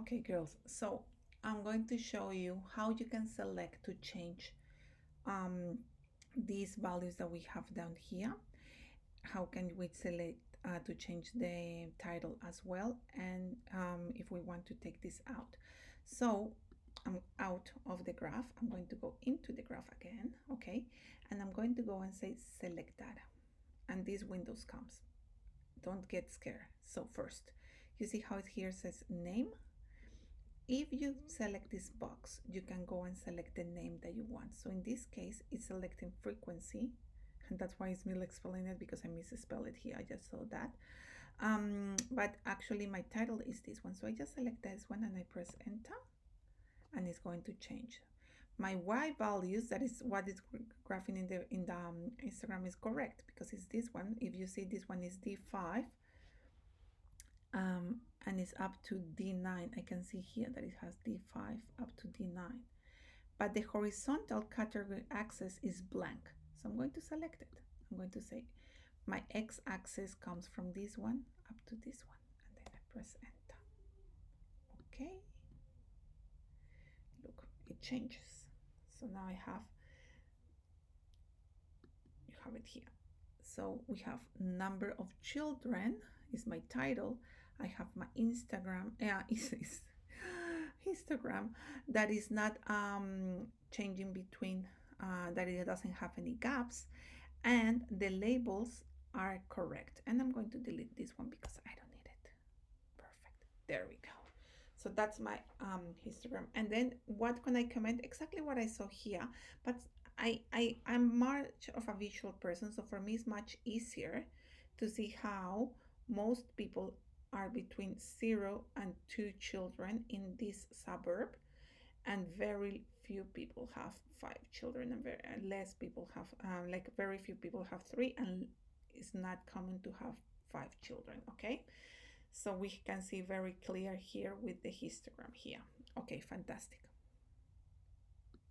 Okay, girls, so I'm going to show you how you can select to change these values that we have down here. How can we select to change the title as well, and if we want to take this out. So I'm out of the graph. I'm going to go into the graph again, okay? And I'm going to go and say select data, and this window comes. Don't get scared. So first, you see how it here says name? If you select this box, you can go and select the name that you want. So in this case, it's selecting frequency, and that's why it's me explaining it, because I misspelled it here. I just saw that. But actually my title is this one. So I just select this one and I press enter, and it's going to change. My Y values, that is what is graphing in the Instagram, is correct, because it's this one. If you see, this one is D5, and it's up to D9. I can see here that it has D5 up to D9, but the horizontal category axis is blank. So I'm going to select it. I'm going to say my x-axis comes from this one up to this one, and then I press enter. Okay, look, it changes. So now you have it here. So we have number of children is my title. I have my Instagram, histogram that is not changing between, that it doesn't have any gaps, and the labels are correct. And I'm going to delete this one because I don't need it. Perfect. There we go. So that's my histogram. And then what can I comment? Exactly what I saw here, but I'm much of a visual person, so for me it's much easier to see how most people are between 0 and 2 children in this suburb, and very few people have 5 children, and less people have like very few people have 3, and it's not common to have 5 children. Okay, so we can see very clear here with the histogram here. Okay, fantastic.